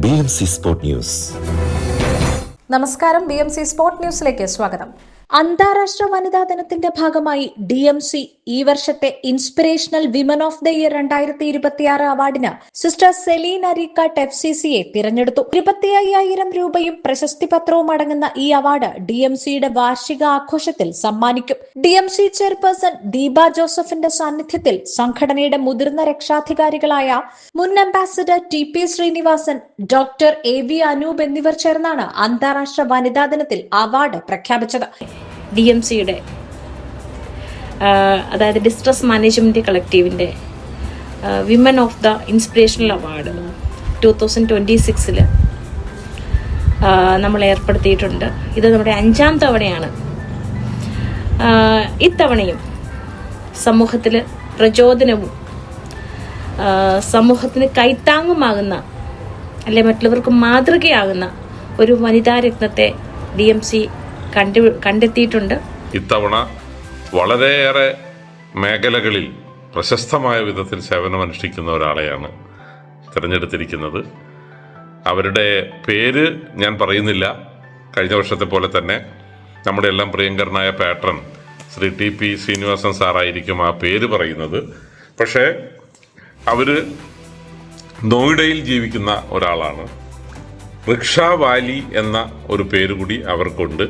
BMC Sport News. നമസ്കാരം, BMC sport ന്യൂസിലേക്ക് സ്വാഗതം. അന്താരാഷ്ട്ര വനിതാ ദിനത്തിന്റെ ഭാഗമായി DMC ഈ വർഷത്തെ inspirational women of the year 2026 അവാർഡിന് സിസ്റ്റർ സെലീൻ അരീക്കാട്ട് FCCയെ തിരഞ്ഞെടുത്തു. 25,000 രൂപയും പ്രശസ്തി പത്രവും അടങ്ങുന്ന ഈ അവാർഡ് DMCയുടെ വാർഷിക ആഘോഷത്തിൽ സമ്മാനിക്കും. DMC ചെയർപേഴ്സൺ ദീപ ജോസഫിന്റെ സാന്നിധ്യത്തിൽ സംഘടനയുടെ മുതിർന്ന രക്ഷാധികാരികളായ മുൻ ambassador TP Srinivasan, doctor AV Anoop എന്നിവർ ചേർന്നാണ് അന്താരാഷ്ട്ര വനിതാ ദിനത്തിൽ അവാർഡ് പ്രഖ്യാപിച്ചത്. DMCയുടെ അതായത് ഡിസ്ട്രസ് മാനേജ്മെന്റ് കളക്റ്റീവിന്റെ women of the inspirational award 2026 നമ്മൾ ഏർപ്പെടുത്തിയിട്ടുണ്ട്. ഇത് നമ്മുടെ 5ാം തവണയാണ്. ഇത്തവണയും സമൂഹത്തിൽ പ്രചോദനവും സമൂഹത്തിന് കൈത്താങ്ങുമാകുന്ന അല്ലെ മറ്റുള്ളവർക്ക് മാതൃകയാകുന്ന ഒരു വനിതാ രത്നത്തെ DMC കണ്ടെത്തിയിട്ടുണ്ട്. ഇത്തവണ വളരെയേറെ മേഖലകളിൽ പ്രശസ്തമായ വിധത്തിൽ സേവനമനുഷ്ഠിക്കുന്ന ഒരാളെയാണ് തിരഞ്ഞെടുത്തിരിക്കുന്നത്. അവരുടെ പേര് ഞാൻ പറയുന്നില്ല. കഴിഞ്ഞ വർഷത്തെ പോലെ തന്നെ നമ്മുടെ എല്ലാം പ്രിയങ്കരനായ പാട്രൺ ശ്രീ TP ശ്രീനിവാസൻ സാറായിരിക്കും ആ പേര് പറയുന്നത്. പക്ഷേ അവർ നോയിഡയിൽ ജീവിക്കുന്ന ഒരാളാണ്. റിക്ഷാ വാലി എന്ന ഒരു പേര് കൂടി അവർക്കുണ്ട്.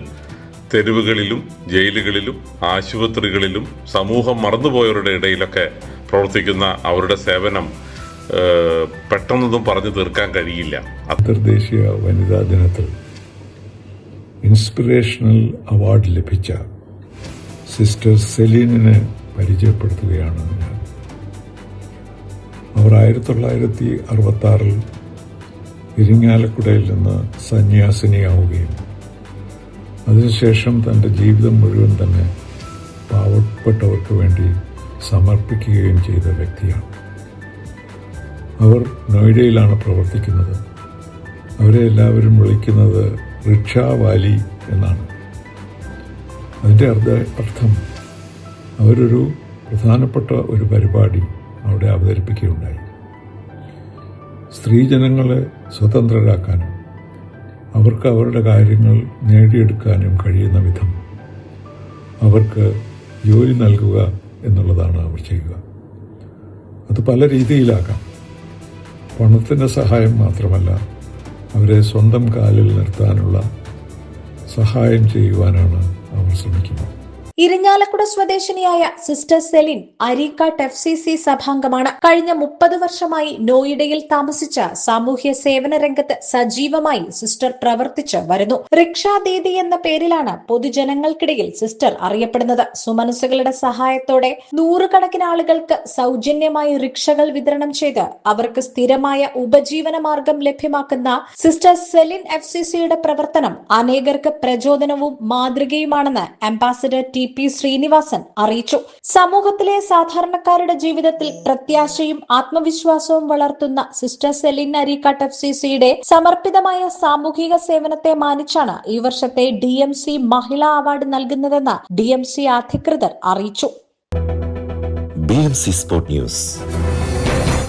തെരുവുകളിലും ജയിലുകളിലും ആശുപത്രികളിലും സമൂഹം മറന്നുപോയവരുടെ ഇടയിലൊക്കെ പ്രവർത്തിക്കുന്ന അവരുടെ സേവനം പെട്ടെന്നൊന്നും പറഞ്ഞു തീർക്കാൻ കഴിയില്ല. അന്തർദേശീയ വനിതാ ദിനത്തിൽ ഇൻസ്പിറേഷണൽ അവാർഡ് ലഭിച്ച സിസ്റ്റർ സെലീനിനെ പരിചയപ്പെടുത്തുകയാണ് ഞാൻ. അവർ 1966 ഇരിങ്ങാലക്കുടയിൽ നിന്ന് സന്യാസിനിയാവുകയും അതിനുശേഷം തൻ്റെ ജീവിതം മുഴുവൻ തന്നെ പാവപ്പെട്ടവർക്ക് വേണ്ടി സമർപ്പിക്കുകയും ചെയ്ത വ്യക്തിയാണ്. അവർ നോയിഡയിലാണ് പ്രവർത്തിക്കുന്നത്. അവരെ എല്ലാവരും വിളിക്കുന്നത് റിക്ഷാ വാലി എന്നാണ്. അതിൻ്റെ അർത്ഥം അവരൊരു പ്രധാനപ്പെട്ട ഒരു പരിപാടി അവിടെ അവതരിപ്പിക്കുകയുണ്ടായി. സ്ത്രീജനങ്ങളെ സ്വതന്ത്രരാക്കാനും അവർക്ക് അവരുടെ കാര്യങ്ങൾ നേടിയെടുക്കാനും കഴിയുന്ന വിധം അവർക്ക് ജോലി നൽകുക എന്നുള്ളതാണ് അവർ ചെയ്യുക. അത് പല രീതിയിലാകാം. പണത്തിൻ്റെ സഹായം മാത്രമല്ല, അവരെ സ്വന്തം കാലിൽ നിർത്താനുള്ള സഹായം ചെയ്യുവാനാണ് അവർ ശ്രമിക്കുന്നത്. ഇരിഞ്ഞാലക്കുട സ്വദേശിനിയായ സിസ്റ്റർ സെലിൻ അരീക്കാട്ട് FCC സഭാംഗമാണ്. കഴിഞ്ഞ 30 വർഷമായി നോയിഡയിൽ താമസിച്ച സാമൂഹ്യ സേവന രംഗത്ത് സജീവമായി സിസ്റ്റർ പ്രവർത്തിച്ച് വരുന്നു. റിക്ഷാ ദീദി എന്ന പേരിലാണ് പൊതുജനങ്ങൾക്കിടയിൽ സിസ്റ്റർ അറിയപ്പെടുന്നത്. സുമനസ്സുകളുടെ സഹായത്തോടെ നൂറുകണക്കിന് ആളുകൾക്ക് സൗജന്യമായി റിക്ഷകൾ വിതരണം ചെയ്ത് അവർക്ക് സ്ഥിരമായ ഉപജീവന മാർഗം ലഭ്യമാക്കുന്ന സിസ്റ്റർ സെലിൻ FCCയുടെ പ്രവർത്തനം അനേകർക്ക് പ്രചോദനവും മാതൃകയുമാണെന്ന് അംബാസിഡർ TP ശ്രീനിവാസൻ അറിയിച്ചു. സമൂഹത്തിലെ സാധാരണക്കാരുടെ ജീവിതത്തിൽ പ്രത്യാശയും ആത്മവിശ്വാസവും വളർത്തുന്ന സിസ്റ്റർ സെലിൻ അരീക്കാട്ട് FCCയുടെ സമർപ്പിതമായ സാമൂഹിക സേവനത്തെ മാനിച്ചാണ് ഈ വർഷത്തെ DMC മഹിളാ അവാർഡ് നൽകുന്നതെന്ന് DMC അധികൃതർ അറിയിച്ചു. BMC Sport News.